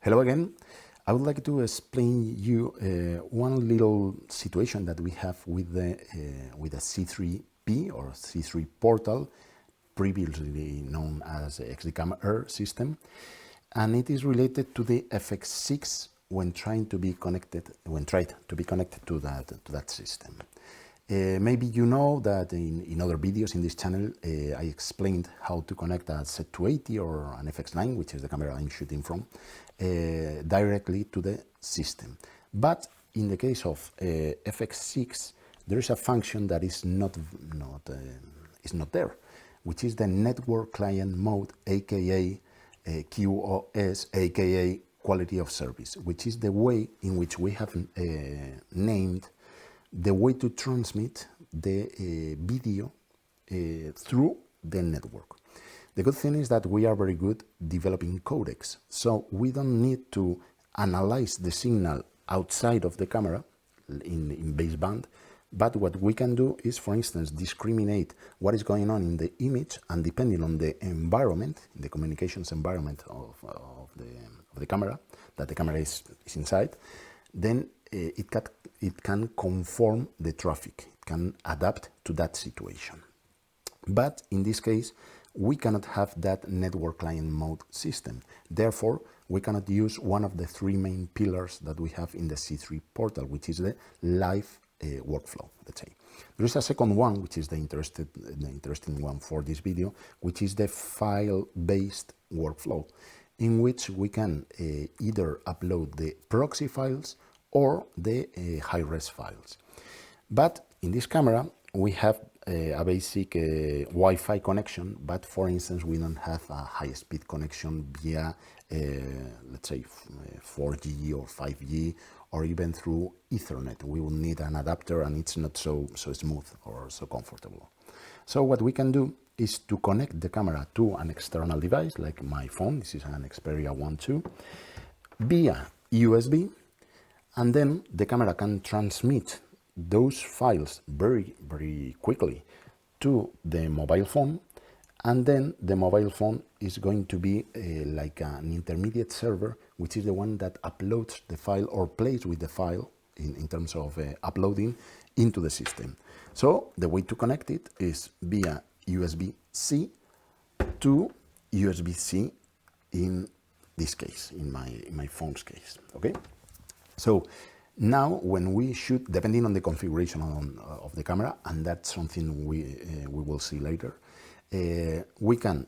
Hello again. I would like to explain you one little situation that we have with the C3P or C3 portal, previously known as XDCAM Air system, and it is related to the FX6 when tried to be connected to that system. Maybe you know that in other videos in this channel I explained how to connect a Z280 or an FX9, which is the camera I'm shooting from, directly to the system. But in the case of FX6, there is a function that is not there, which is the network client mode, aka QoS, aka quality of service, which is the way in which we have named the way to transmit the video through the network. The good thing is that we are very good developing codecs, so we don't need to analyze the signal outside of the camera in baseband, but what we can do is, for instance, discriminate what is going on in the image, and depending on the environment, the communications environment of the camera, that the camera is inside, then it can conform the traffic, it can adapt to that situation. But in this case, we cannot have that network client mode system. Therefore, we cannot use one of the three main pillars that we have in the C3 portal, which is the live workflow, let's say. There is a second one, which is the interesting one for this video, which is the file-based workflow, in which we can either upload the proxy files or the high-res files. But in this camera, we have a basic Wi-Fi connection, but for instance, we don't have a high-speed connection via, let's say, 4G or 5G, or even through Ethernet. We will need an adapter, and it's not so smooth or so comfortable. So what we can do is to connect the camera to an external device, like my phone. This is an Xperia 1 II, via USB, and then the camera can transmit those files very quickly to the mobile phone, and then the mobile phone is going to be like an intermediate server, which is the one that uploads the file or plays with the file in terms of uploading into the system. So the way to connect it is via USB-C to USB-C in this case, in my phone's case, okay? So now when we shoot, depending on the configuration of the camera, and that's something we will see later, we can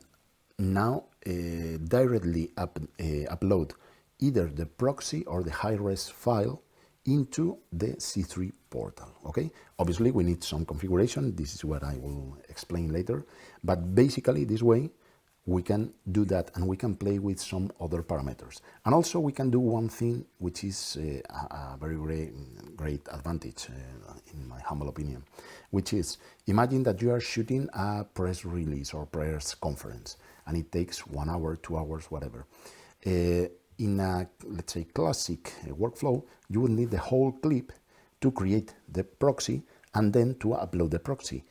now directly upload either the proxy or the high-res file into the C3 portal, okay? Obviously, we need some configuration. This is what I will explain later. But basically, this way, we can do that, and we can play with some other parameters. And also, we can do one thing, which is a very great advantage, in my humble opinion, which is, imagine that you are shooting a press release or press conference, and it takes 1 hour, 2 hours, whatever. In a, let's say, classic workflow, you would need the whole clip to create the proxy and then to upload the proxy.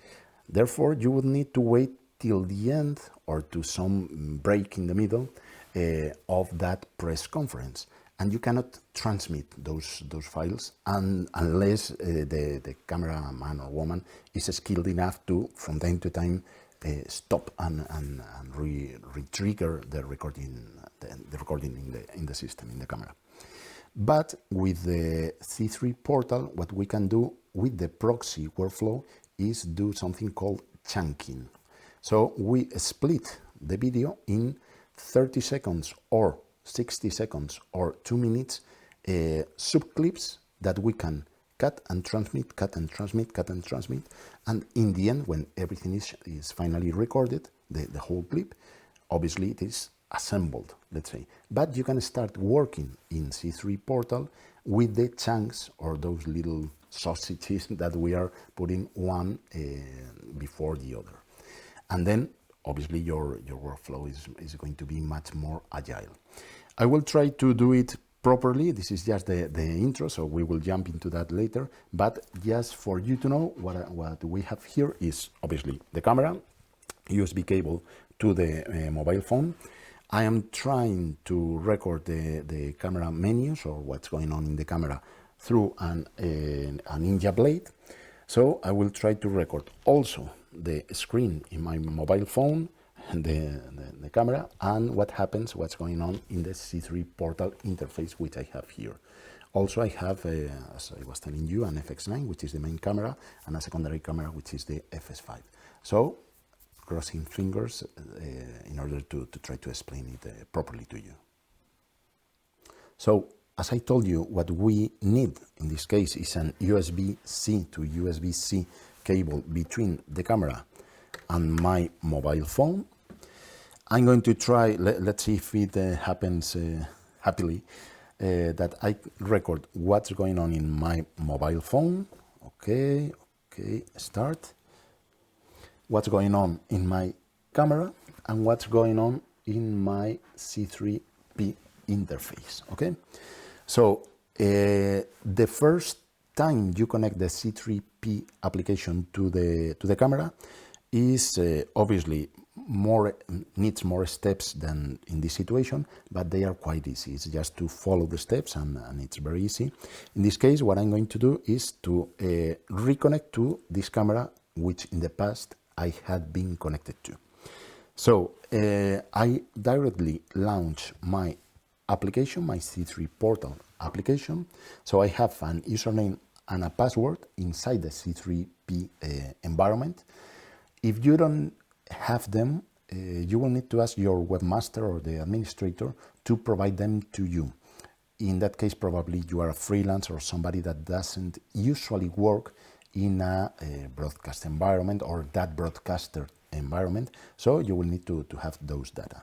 Therefore, you would need to wait till the end or to some break in the middle of that press conference. And you cannot transmit those files unless the cameraman or woman is skilled enough to, from time to time, stop and re-trigger the recording in the system, in the camera. But with the C3 portal, what we can do with the proxy workflow is do something called chunking. So we split the video in 30 seconds or 60 seconds or 2 minutes subclips that we can cut and transmit, cut and transmit, cut and transmit. And in the end, when everything is finally recorded, the whole clip, obviously it is assembled, let's say. But you can start working in C3 portal with the chunks or those little sausages that we are putting one before the other. And then, obviously, your workflow is going to be much more agile. I will try to do it properly. This is just the intro, so we will jump into that later. But just for you to know, what we have here is, obviously, the camera, USB cable to the mobile phone, I am trying to record the camera menus or what's going on in the camera through a Ninja Blade. So I will try to record also the screen in my mobile phone, the camera, and what's going on in the C3 portal interface, which I have here. Also, I have, as I was telling you, an FX9, which is the main camera, and a secondary camera, which is the FS5. So, crossing fingers in order to try to explain it properly to you. So, as I told you, what we need in this case is an USB-C to USB-C cable between the camera and my mobile phone. I'm going to try, let's see if it happens happily, that I record what's going on in my mobile phone. Okay, start. What's going on in my camera and what's going on in my C3P interface, okay? So the first time you connect the C3P application to the camera is obviously needs more steps than in this situation, but they are quite easy. It's just to follow the steps and it's very easy. In this case, what I'm going to do is to reconnect to this camera, which in the past I had been connected to. So I directly launch my application, my C3 portal application. So I have an username and a password inside the C3P environment. If you don't have them, you will need to ask your webmaster or the administrator to provide them to you. In that case, probably you are a freelance or somebody that doesn't usually work in a broadcast environment or that broadcaster environment, so you will need to have those data.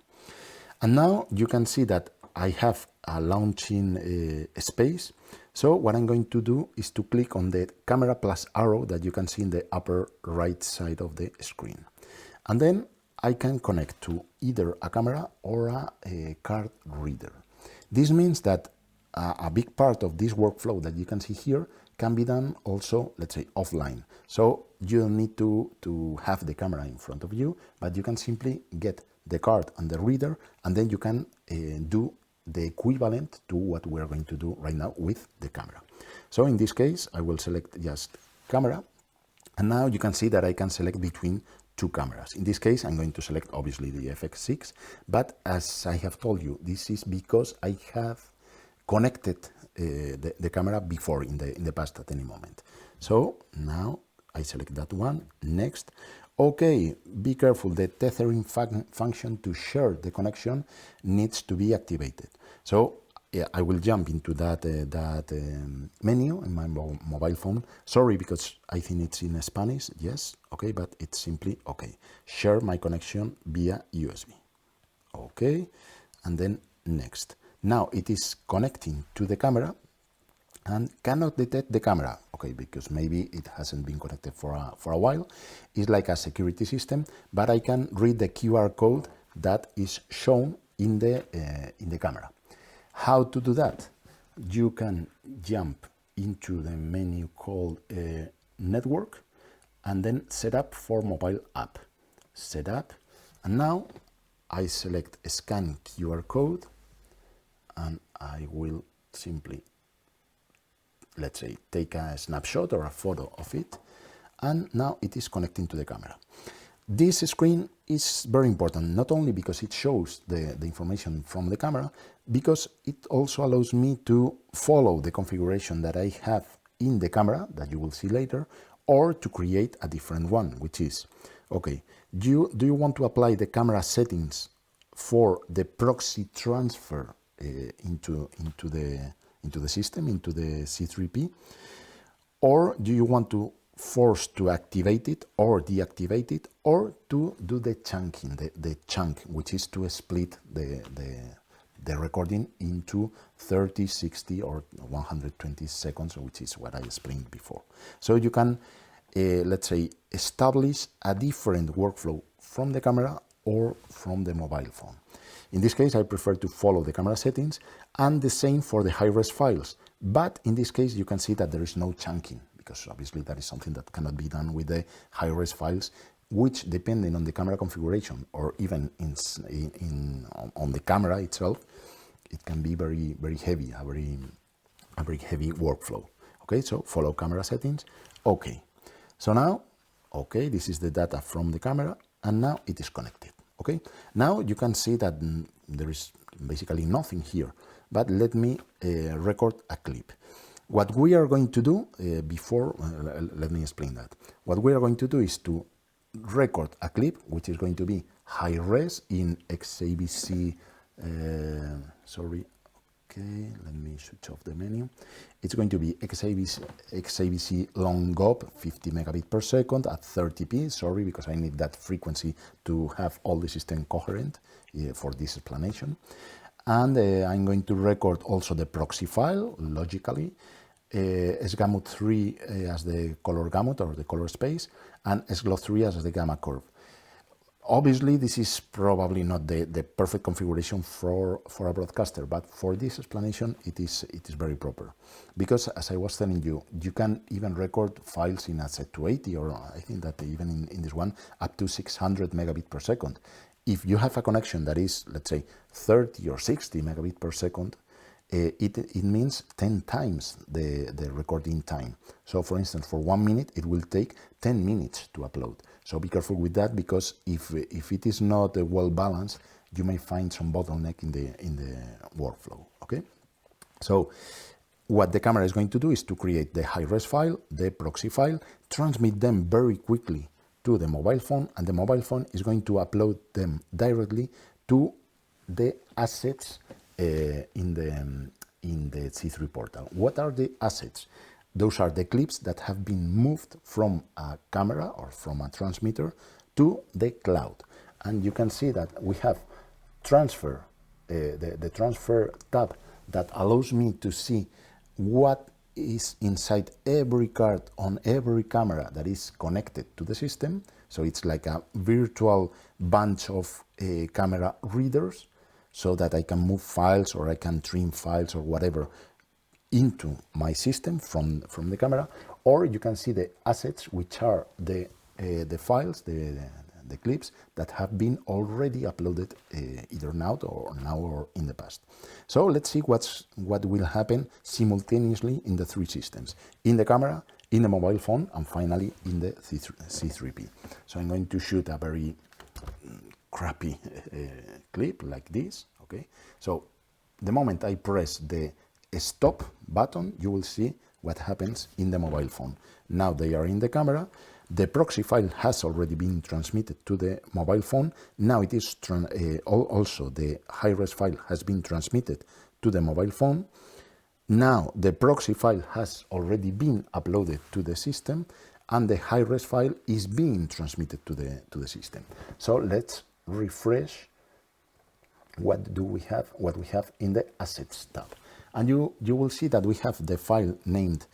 And now you can see that I have a launching space. So what I'm going to do is to click on the camera plus arrow that you can see in the upper right side of the screen. And then I can connect to either a camera or a card reader. This means that a big part of this workflow that you can see here can be done also, let's say, offline. So you don't need to have the camera in front of you, but you can simply get the card and the reader, and then you can do the equivalent to what we're going to do right now with the camera. So in this case, I will select just camera, and now you can see that I can select between two cameras. In this case, I'm going to select obviously the FX6, but as I have told you, this is because I have connected the camera before in the past at any moment. So now I select that one, next. Okay, be careful, the tethering function to share the connection needs to be activated. So yeah, I will jump into that menu in my mobile phone. Sorry, because I think it's in Spanish, yes, okay, but it's simply, okay, share my connection via USB. Okay, and then next. Now it is connecting to the camera and cannot detect the camera, okay, because maybe it hasn't been connected for a while. It's like a security system, but I can read the QR code that is shown in the camera. How to do that? You can jump into the menu called Network and then Setup for Mobile App. Setup, and now I select Scan QR code, and I will simply, let's say, take a snapshot or a photo of it, and now it is connecting to the camera. This screen is very important, not only because it shows the information from the camera, because it also allows me to follow the configuration that I have in the camera, that you will see later, or to create a different one, which is, okay, do you want to apply the camera settings for the proxy transfer into the system, into the C3P, or do you want to force to activate it or deactivate it, or to do the chunking, the chunk, which is to split the recording into 30, 60 or 120 seconds, which is what I explained before. So you can, let's say, establish a different workflow from the camera or from the mobile phone. In this case, I prefer to follow the camera settings, and the same for the high-res files. But in this case, you can see that there is no chunking, because obviously that is something that cannot be done with the high-res files which, depending on the camera configuration or even on the camera itself, it can be very heavy, a very heavy workflow. Okay, so follow camera settings. Okay, so now, okay, this is the data from the camera, and now it is connected. Okay, now you can see that there is basically nothing here, but let me record a clip. What we are going to do let me explain that. What we are going to do is to record a clip, which is going to be high res in XAVC, sorry, okay, let me switch off the menu. It's going to be XAVC long GOP, 50 megabit per second at 30p, sorry, because I need that frequency to have all the system coherent for this explanation. And I'm going to record also the proxy file, logically, sgamut3 as the color gamut or the color space, and sglo3 as the gamma curve. Obviously, this is probably not the perfect configuration for a broadcaster, but for this explanation, it is very proper. Because, as I was telling you, you can even record files in a Z280, or I think that even in this one, up to 600 megabit per second. If you have a connection that is, let's say, 30 or 60 megabit per second, it means 10 times the recording time. So, for instance, for 1 minute, it will take 10 minutes to upload. So be careful with that, because if it is not well balanced, you may find some bottleneck in the workflow. Okay, so what the camera is going to do is to create the high-res file, the proxy file, transmit them very quickly to the mobile phone, and the mobile phone is going to upload them directly to the assets in the C3 portal. What are the assets? Those are the clips that have been moved from a camera or from a transmitter to the cloud. And you can see that we have transfer, the transfer tab that allows me to see what is inside every card on every camera that is connected to the system. So it's like a virtual bunch of camera readers, so that I can move files or I can trim files or whatever into my system from the camera. Or you can see the assets, which are the files, the clips that have been already uploaded either now or in the past. So let's see what will happen simultaneously in the three systems: in the camera, in the mobile phone, and finally in the C3P. So I'm going to shoot a very crappy clip like this. Okay, so the moment I press the stop button, you will see what happens in the mobile phone. Now they are in the camera. The proxy file has already been transmitted to the mobile phone. Now it is also the high-res file has been transmitted to the mobile phone. Now the proxy file has already been uploaded to the system, and the high-res file is being transmitted to the system. So let's refresh what we have in the Assets tab. And you will see that we have the file named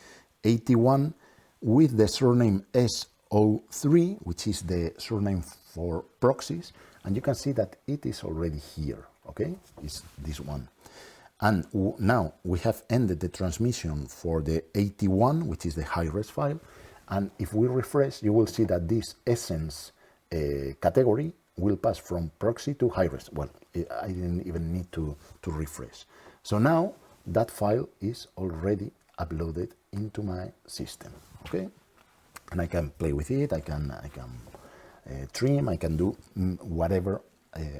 81 with the surname SO3, which is the surname for proxies. And you can see that it is already here, okay? It's this one. And now we have ended the transmission for the 81, which is the high-res file. And if we refresh, you will see that this essence category will pass from proxy to high-res. Well, I didn't even need to refresh. So now that file is already uploaded into my system, okay? And I can play with it, I can trim, I can do whatever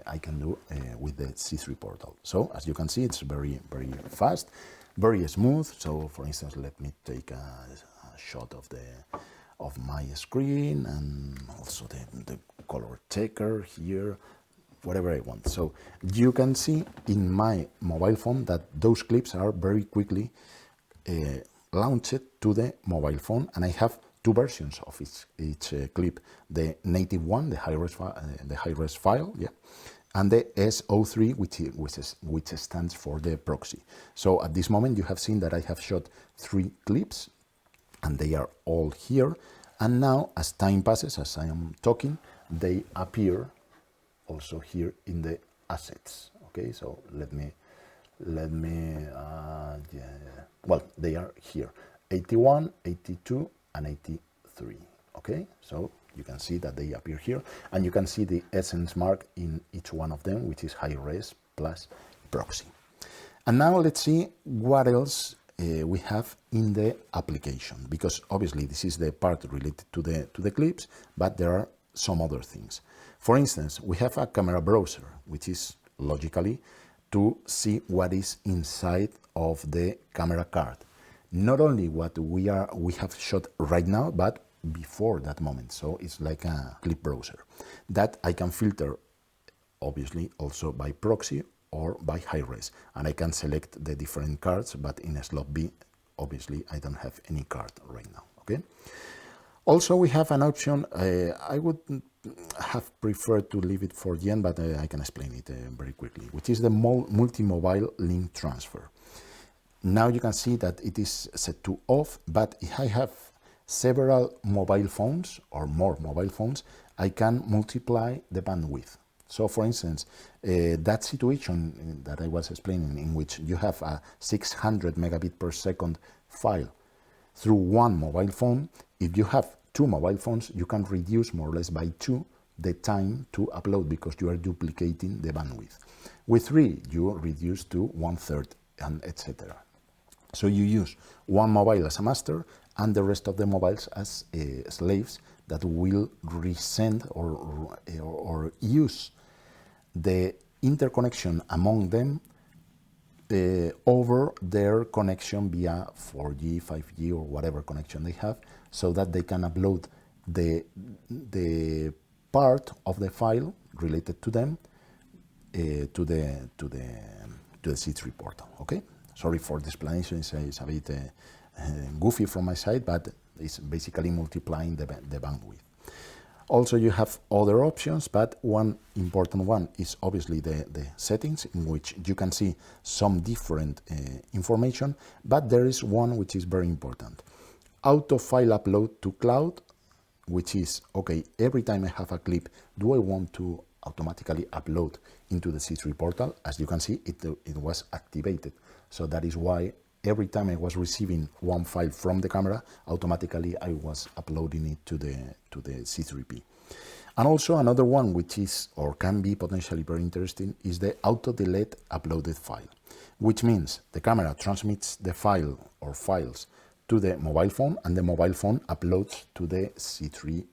I can do with the C3 portal. So as you can see, it's very fast, very smooth. So for instance, let me take a shot of my screen, and also the color checker here, whatever I want. So you can see in my mobile phone that those clips are very quickly launched to the mobile phone, and I have two versions of each clip: the native one, the high-res file, yeah, and the SO3, which stands for the proxy. So at this moment, you have seen that I have shot 3 clips, and they are all here. And now, as time passes, as I am talking, they appear also here in the assets. Okay, so let me well, they are here: 81, 82, and 83. Okay, so You can see that they appear here, and you can see the essence mark in each one of them, which is high res plus proxy. And now let's see what else we have in the application, because obviously this is the part related to the clips, but there are some other things. For instance, we have a camera browser, which is logically to see what is inside of the camera card. Not only what we have shot right now, but before that moment. So it's like a clip browser that I can filter, obviously also by proxy or by high res, and I can select the different cards, but in a slot B, obviously I don't have any card right now, okay? Also, we have an option, I would have preferred to leave it for the end, but I can explain it very quickly, which is the multi-mobile link transfer. Now you can see that it is set to off, but if I have several mobile phones or more mobile phones, I can multiply the bandwidth. So for instance, that situation that I was explaining, in which you have a 600 megabit per second file through one mobile phone, if you have two mobile phones, you can reduce more or less by 2 the time to upload, because you are duplicating the bandwidth. With 3, you reduce to 1/3, and etc. So you use one mobile as a master and the rest of the mobiles as slaves that will resend or use the interconnection among them over their connection via 4G, 5G, or whatever connection they have, so that they can upload the part of the file related to them to the C3 portal. Okay. Sorry for the explanation. It's a bit goofy from my side, but it's basically multiplying the bandwidth. Also, you have other options, but one important one is obviously the settings, in which you can see some different information, but there is one which is very important. Auto file upload to cloud, which is, okay, every time I have a clip, do I want to automatically upload into the C3 portal? As you can see, it was activated. So that is why every time I was receiving one file from the camera, automatically I was uploading it to the C3P. And also another one, which is or can be potentially very interesting, is the auto delete uploaded file, which means the camera transmits the file or files to the mobile phone, and the mobile phone uploads to the C3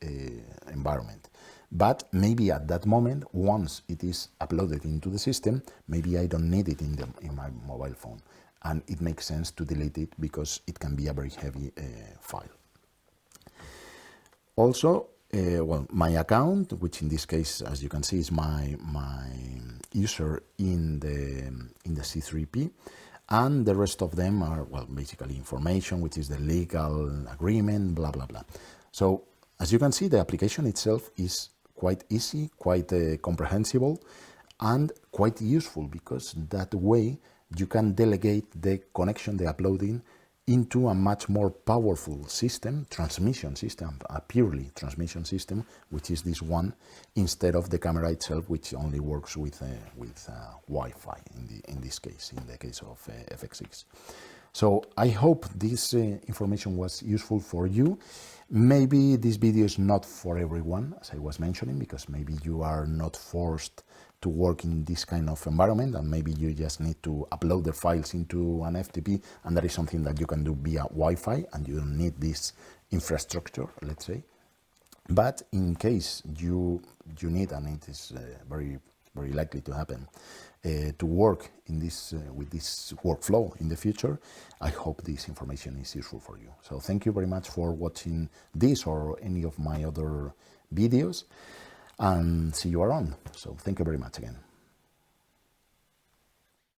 environment. But maybe at that moment, once it is uploaded into the system, maybe I don't need it in my mobile phone, and it makes sense to delete it because it can be a very heavy file. Also, well, my account, which in this case, as you can see, is my user in the C3P, and the rest of them are, well, basically information, which is the legal agreement, blah, blah, blah. So as you can see, the application itself is quite easy, quite comprehensible, and quite useful, because that way you can delegate the connection, the uploading, into a much more powerful system, transmission system, a purely transmission system, which is this one, instead of the camera itself, which only works with Wi-Fi in this case, in the case of FX6. So I hope this information was useful for you. Maybe this video is not for everyone, as I was mentioning, because maybe you are not forced to work in this kind of environment, and maybe you just need to upload the files into an FTP, and that is something that you can do via Wi-Fi, and you don't need this infrastructure, let's say. But in case you need, and it is very likely to happen, to work in this with this workflow in the future, I hope this information is useful for you. So thank you very much for watching this or any of my other videos, and see you around. So thank you very much again.